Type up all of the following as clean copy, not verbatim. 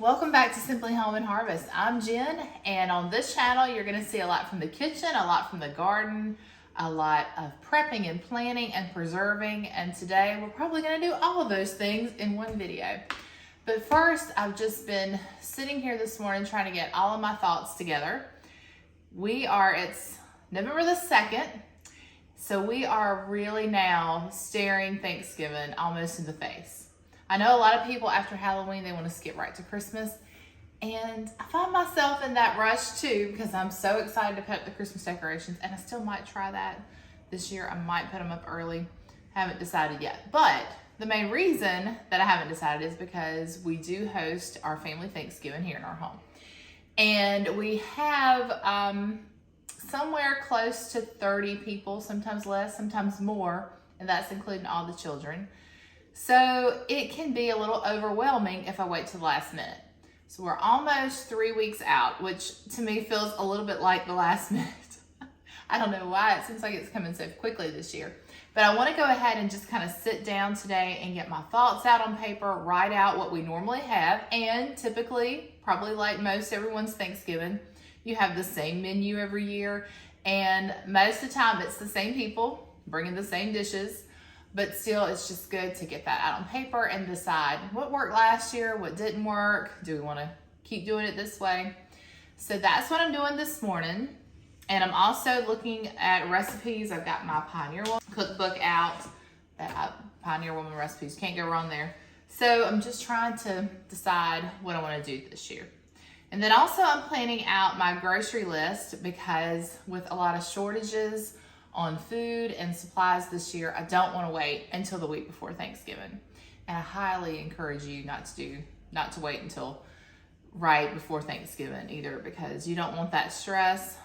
Welcome back to Simply Home and Harvest. I'm Jen, and on this channel you're going to see a lot from the kitchen, a lot from the garden, a lot of prepping and planning and preserving, and today we're probably going to do all of those things in one video. But first, I've just been sitting here this morning trying to get all of my thoughts together. It's November the 2nd, so we are really now staring Thanksgiving almost in the face. I know a lot of people after Halloween, they want to skip right to Christmas. And I find myself in that rush too, because I'm so excited to put up the Christmas decorations, and I still might try that this year. I might put them up early. Haven't decided yet. But the main reason that I haven't decided is because we do host our family Thanksgiving here in our home. And we have somewhere close to 30 people, sometimes less, sometimes more, and that's including all the children. So it can be a little overwhelming if I wait till the last minute. So we're almost 3 weeks out, which to me feels a little bit like the last minute. I don't know why, it seems like it's coming so quickly this year. But I want to go ahead and just kind of sit down today and get my thoughts out on paper, write out what we normally have. And typically, probably like most everyone's Thanksgiving, you have the same menu every year. And most of the time it's the same people bringing the same dishes. But still, it's just good to get that out on paper and decide what worked last year, what didn't work. Do we want to keep doing it this way? So that's what I'm doing this morning. And I'm also looking at recipes. I've got my Pioneer Woman cookbook out. Pioneer Woman recipes, can't go wrong there. So I'm just trying to decide what I want to do this year. And then also I'm planning out my grocery list, because with a lot of shortages on food and supplies this year, I don't want to wait until the week before Thanksgiving. And I highly encourage you not to wait until right before Thanksgiving either, because you don't want that stress.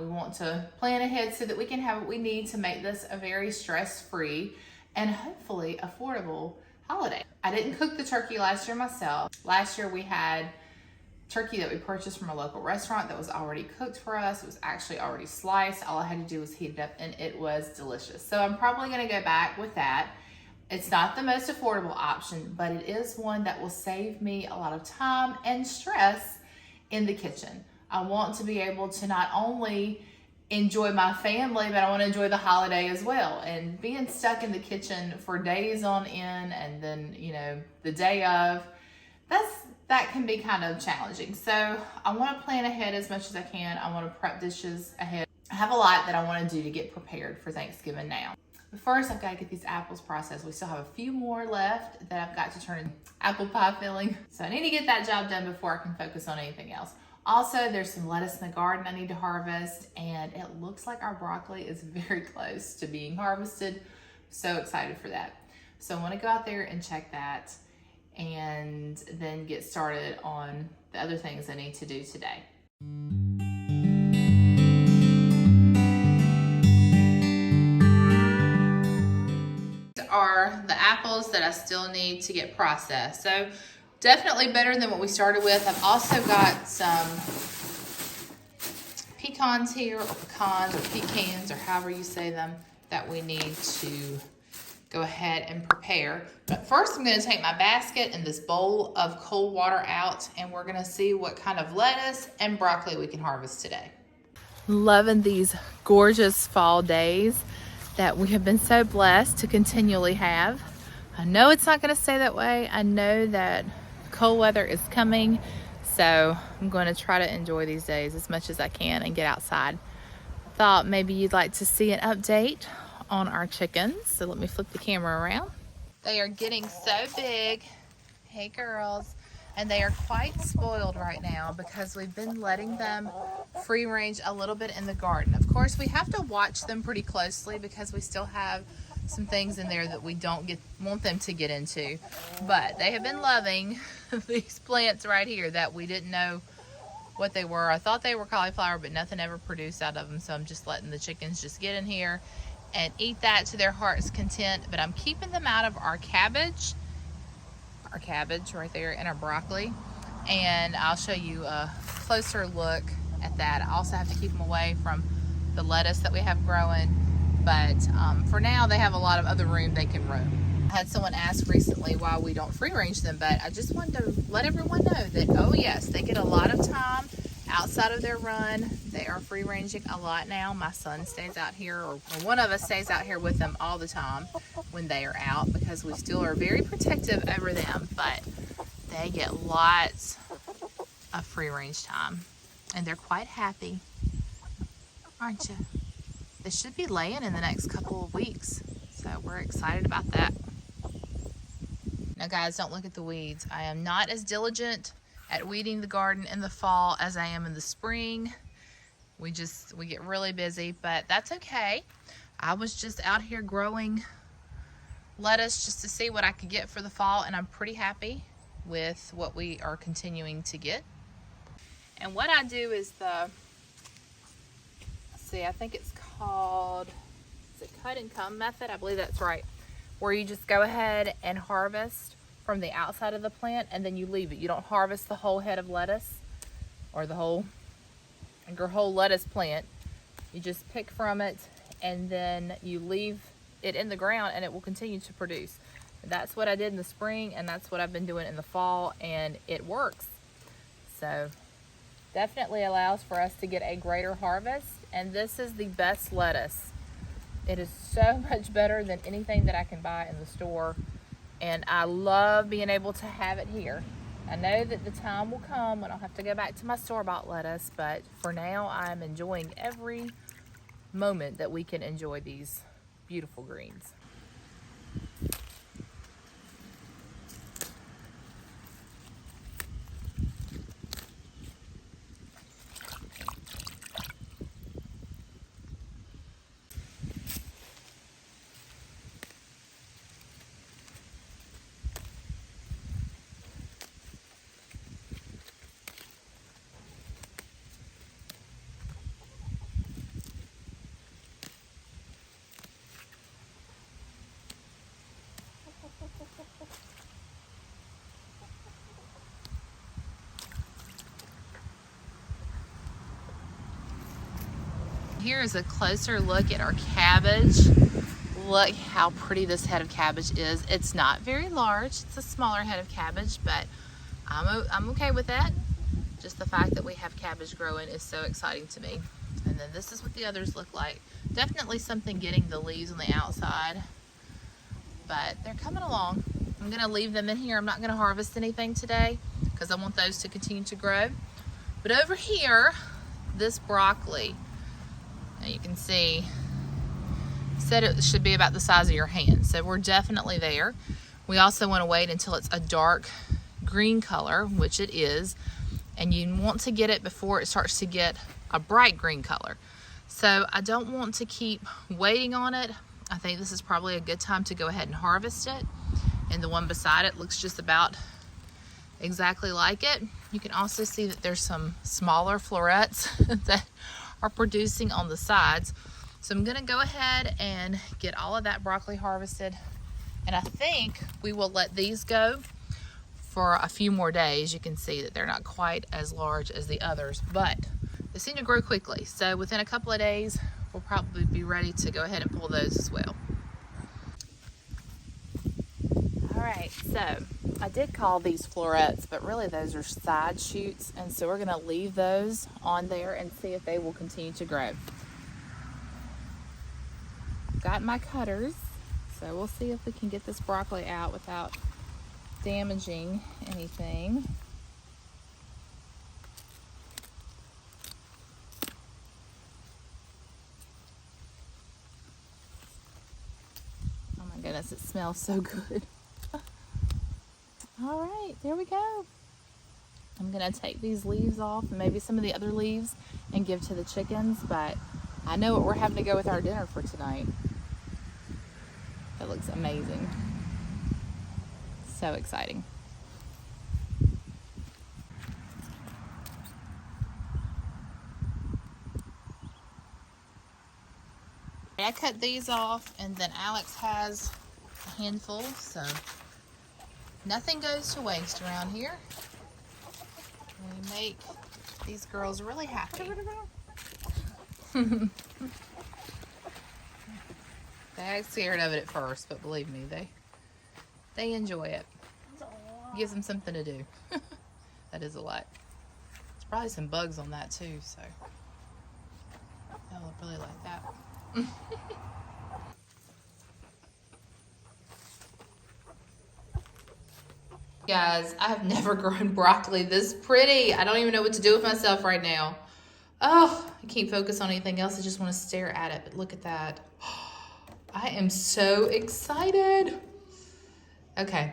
We want to plan ahead so that we can have what we need to make this a very stress-free and hopefully affordable holiday. I didn't cook the turkey last year myself. Last year we had turkey that we purchased from a local restaurant that was already cooked for us. It was actually already sliced. All I had to do was heat it up, and it was delicious. So I'm probably gonna go back with that. It's not the most affordable option, but it is one that will save me a lot of time and stress in the kitchen. I want to be able to not only enjoy my family, but I want to enjoy the holiday as well. And being stuck in the kitchen for days on end, and then, the day of, that can be kind of challenging. So I want to plan ahead as much as I can. I want to prep dishes ahead. I have a lot that I want to do to get prepared for Thanksgiving now. But first, I've got to get these apples processed. We still have a few more left that I've got to turn into apple pie filling. So I need to get that job done before I can focus on anything else. Also, there's some lettuce in the garden I need to harvest, and it looks like our broccoli is very close to being harvested. So excited for that. So I want to go out there and check that, and then get started on the other things I need to do today. These are the apples that I still need to get processed. So definitely better than what we started with. I've also got some pecans here, or pecans, or pecans, or however you say them, that we need to go ahead and prepare. But first I'm going to take my basket and this bowl of cold water out, and we're going to see what kind of lettuce and broccoli we can harvest today. Loving these gorgeous fall days that we have been so blessed to continually have. I know it's not going to stay that way. I know that cold weather is coming, so I'm going to try to enjoy these days as much as I can and get outside. Thought maybe you'd like to see an update on our chickens. So let me flip the camera around. They are getting so big. Hey girls. And they are quite spoiled right now because we've been letting them free range a little bit in the garden. Of course, we have to watch them pretty closely because we still have some things in there that we don't want them to get into. But they have been loving these plants right here that we didn't know what they were. I thought they were cauliflower, but nothing ever produced out of them. So I'm just letting the chickens just get in here and eat that to their heart's content. But I'm keeping them out of our cabbage right there, and our broccoli. And I'll show you a closer look at that. I also have to keep them away from the lettuce that we have growing. But for now, they have a lot of other room they can roam. I had someone ask recently why we don't free range them, but I just wanted to let everyone know that, oh yes, they get a lot of time outside of their run. They are free ranging a lot now. My son stays out here, or one of us stays out here with them all the time when they are out, because we still are very protective over them, but they get lots of free range time and they're quite happy, aren't you? They should be laying in the next couple of weeks, so we're excited about that. Now guys, don't look at the weeds. I am not as diligent at weeding the garden in the fall as I am in the spring. We get really busy, but that's okay. I was just out here growing lettuce just to see what I could get for the fall, and I'm pretty happy with what we are continuing to get. And what I do is I think it's called, is it cut and come method? I believe that's right. Where you just go ahead and harvest from the outside of the plant and then you leave it. You don't harvest the whole head of lettuce or your whole lettuce plant. You just pick from it and then you leave it in the ground and it will continue to produce. That's what I did in the spring, and that's what I've been doing in the fall, and it works. So definitely allows for us to get a greater harvest, and this is the best lettuce. It is so much better than anything that I can buy in the store, and I love being able to have it here. I know that the time will come when I'll have to go back to my store-bought lettuce, but for now I'm enjoying every moment that we can enjoy these beautiful greens. Here is a closer look at our cabbage. Look how pretty this head of cabbage is. It's not very large. It's a smaller head of cabbage, but I'm okay with that. Just the fact that we have cabbage growing is so exciting to me. And then this is what the others look like. Definitely something getting the leaves on the outside, but they're coming along. I'm gonna leave them in here. I'm not gonna harvest anything today because I want those to continue to grow. But over here, this broccoli, now you can see, said it should be about the size of your hand. So we're definitely there. We also want to wait until it's a dark green color, which it is, and you want to get it before it starts to get a bright green color. So I don't want to keep waiting on it. I think this is probably a good time to go ahead and harvest it. And the one beside it looks just about exactly like it. You can also see that there's some smaller florets that are producing on the sides. So I'm gonna go ahead and get all of that broccoli harvested. And I think we will let these go for a few more days. You can see that they're not quite as large as the others, but they seem to grow quickly. So within a couple of days, we'll probably be ready to go ahead and pull those as well. All right, so I did call these florets, but really those are side shoots, and so we're gonna leave those on there and see if they will continue to grow. I've got my cutters, so we'll see if we can get this broccoli out without damaging anything. Oh my goodness, it smells so good. All right, there we go. I'm gonna take these leaves off and maybe some of the other leaves and give to the chickens, but I know what we're having to go with our dinner for tonight. That looks amazing. So exciting. I cut these off, and then Alex has a handful, so nothing goes to waste around here. We make these girls really happy. They got scared of it at first, but believe me, They enjoy it. Gives them something to do. That is a lot. There's probably some bugs on that too, so they'll really like that. Guys, I have never grown broccoli this pretty. I don't even know what to do with myself right now. Oh, I can't focus on anything else. I just want to stare at it, but look at that. I am so excited. Okay,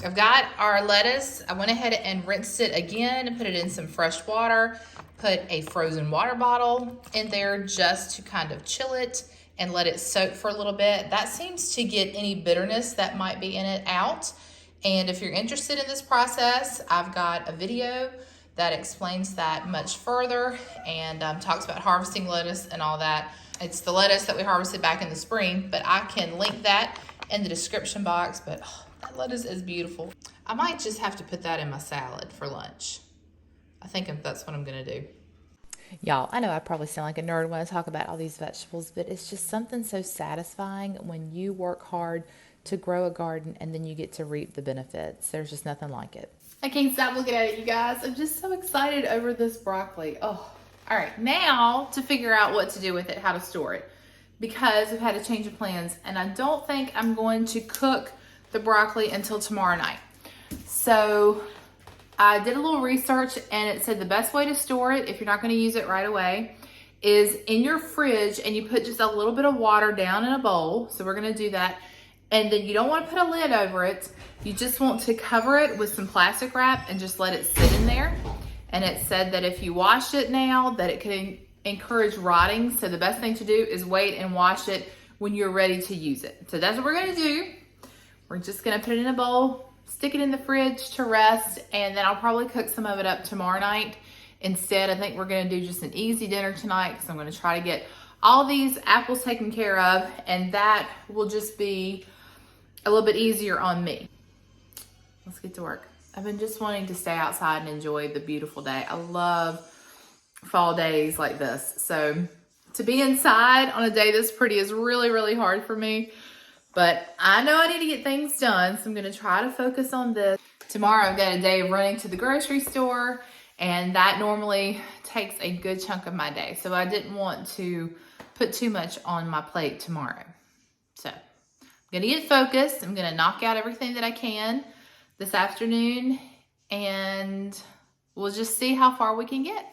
I've got our lettuce. I went ahead and rinsed it again and put it in some fresh water. Put a frozen water bottle in there just to kind of chill it and let it soak for a little bit. That seems to get any bitterness that might be in it out. And if you're interested in this process, I've got a video that explains that much further and talks about harvesting lettuce and all that. It's the lettuce that we harvested back in the spring, but I can link that in the description box. But oh, that lettuce is beautiful. I might just have to put that in my salad for lunch. I think that's what I'm gonna do. Y'all, I know I probably sound like a nerd when I talk about all these vegetables, but it's just something so satisfying when you work hard to grow a garden and then you get to reap the benefits. There's just nothing like it. I can't stop looking at it, you guys. I'm just so excited over this broccoli. Oh, all right. Now to figure out what to do with it, how to store it, because we've had a change of plans and I don't think I'm going to cook the broccoli until tomorrow night. So I did a little research and it said the best way to store it, if you're not going to use it right away, is in your fridge and you put just a little bit of water down in a bowl. So we're going to do that. And then you don't want to put a lid over it. You just want to cover it with some plastic wrap and just let it sit in there. And it said that if you wash it now, that it can encourage rotting. So the best thing to do is wait and wash it when you're ready to use it. So that's what we're going to do. We're just going to put it in a bowl, stick it in the fridge to rest, and then I'll probably cook some of it up tomorrow night. Instead, I think we're going to do just an easy dinner tonight because I'm going to try to get all these apples taken care of, and that will just be a little bit easier on me. Let's get to work. I've been just wanting to stay outside and enjoy the beautiful day. I love fall days like this. So to be inside on a day this pretty is really, really hard for me. But I know I need to get things done, so I'm going to try to focus on this. Tomorrow I've got a day of running to the grocery store, and that normally takes a good chunk of my day. So I didn't want to put too much on my plate tomorrow. So I'm going to get focused. I'm going to knock out everything that I can this afternoon, and we'll just see how far we can get.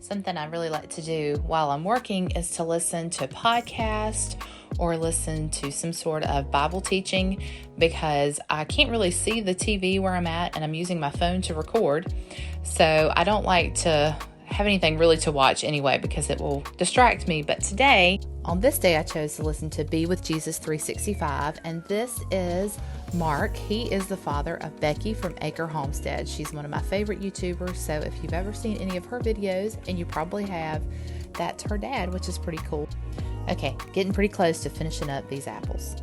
Something I really like to do while I'm working is to listen to podcasts or listen to some sort of Bible teaching, because I can't really see the TV where I'm at and I'm using my phone to record. So I don't like to have anything really to watch anyway because it will distract me. But today, on this day, I chose to listen to Be With Jesus 365, and this is Mark. He is the father of Becky from Acre Homestead. She's one of my favorite YouTubers, so if you've ever seen any of her videos, and you probably have, that's her dad, which is pretty cool. Okay, getting pretty close to finishing up these apples.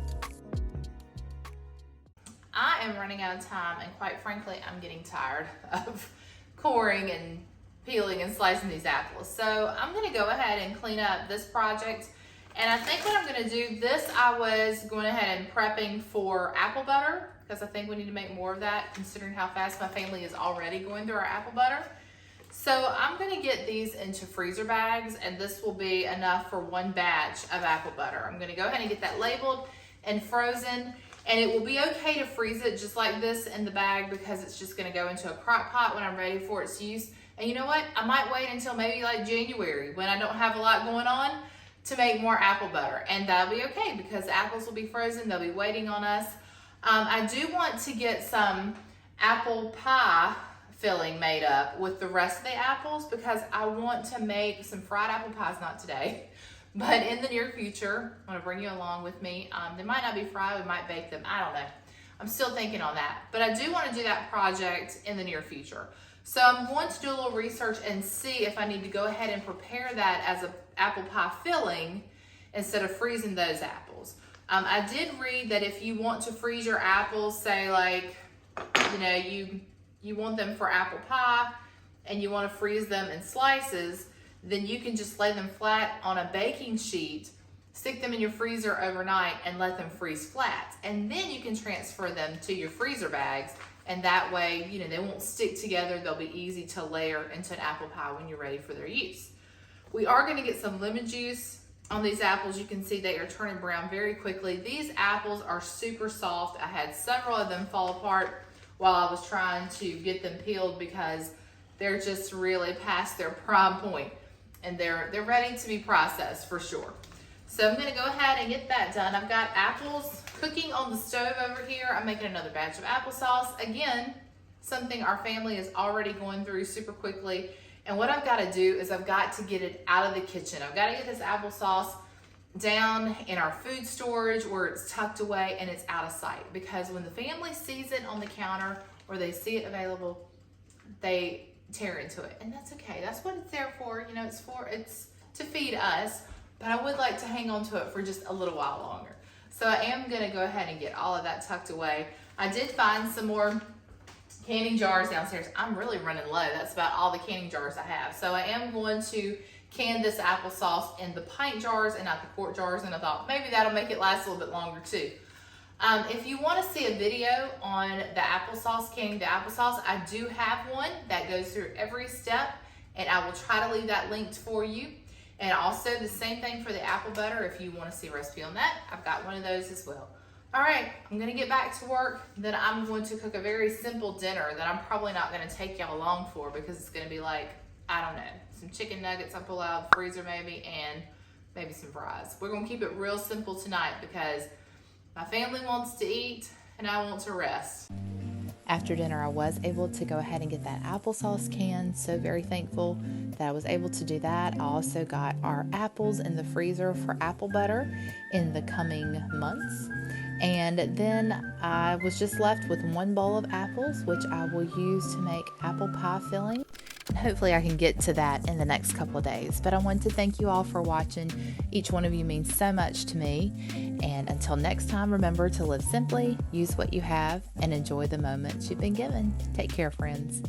am running out of time, and quite frankly, I'm getting tired of coring and peeling and slicing these apples. So I'm gonna go ahead and clean up this project. And I think what I'm gonna do, this I was going ahead and prepping for apple butter, because I think we need to make more of that considering how fast my family is already going through our apple butter. So I'm gonna get these into freezer bags, and this will be enough for one batch of apple butter. I'm gonna go ahead and get that labeled and frozen, and it will be okay to freeze it just like this in the bag because it's just gonna go into a crock pot when I'm ready for its use. And you know what? I might wait until maybe like January when I don't have a lot going on to make more apple butter, and that'll be okay because the apples will be frozen. They'll be waiting on us. I do want to get some apple pie filling made up with the rest of the apples because I want to make some fried apple pies, not today, but in the near future. I'm gonna bring you along with me. They might not be fried, we might bake them, I don't know. I'm still thinking on that, but I do want to do that project in the near future. So I'm going to do a little research and see if I need to go ahead and prepare that as an apple pie filling instead of freezing those apples. I did read that if you want to freeze your apples, say like, you know, you want them for apple pie and you want to freeze them in slices, then you can just lay them flat on a baking sheet, stick them in your freezer overnight and let them freeze flat. And then you can transfer them to your freezer bags. And that way, you know, they won't stick together. They'll be easy to layer into an apple pie when you're ready for their use. We are going to get some lemon juice on these apples. You can see they are turning brown very quickly. These apples are super soft. I had several of them fall apart while I was trying to get them peeled because they're just really past their prime point and they're ready to be processed for sure. So I'm gonna go ahead and get that done. I've got apples cooking on the stove over here. I'm making another batch of applesauce. Again, something our family is already going through super quickly. And what I've gotta do is I've got to get it out of the kitchen. I've gotta get this applesauce down in our food storage where it's tucked away and it's out of sight. Because when the family sees it on the counter or they see it available, they tear into it. And that's okay, that's what it's there for. You know, it's to feed us. But I would like to hang on to it for just a little while longer. So I am gonna go ahead and get all of that tucked away. I did find some more canning jars downstairs. I'm really running low. That's about all the canning jars I have. So I am going to can this applesauce in the pint jars and not the quart jars. And I thought maybe that'll make it last a little bit longer too. If you wanna see a video on the applesauce, canning the applesauce, I do have one that goes through every step and I will try to leave that linked for you. And also the same thing for the apple butter. If you want to see a recipe on that, I've got one of those as well. All right, I'm gonna get back to work. Then I'm going to cook a very simple dinner that I'm probably not gonna take y'all along for because it's gonna be like, I don't know, some chicken nuggets I pull out of the freezer maybe, and maybe some fries. We're gonna keep it real simple tonight because my family wants to eat and I want to rest. After dinner, I was able to go ahead and get that applesauce can. So very thankful that I was able to do that. I also got our apples in the freezer for apple butter in the coming months. And then I was just left with one bowl of apples, which I will use to make apple pie filling. Hopefully I can get to that in the next couple of days. But I want to thank you all for watching. Each one of you means so much to me. And until next time, remember to live simply, use what you have, and enjoy the moments you've been given. Take care, friends.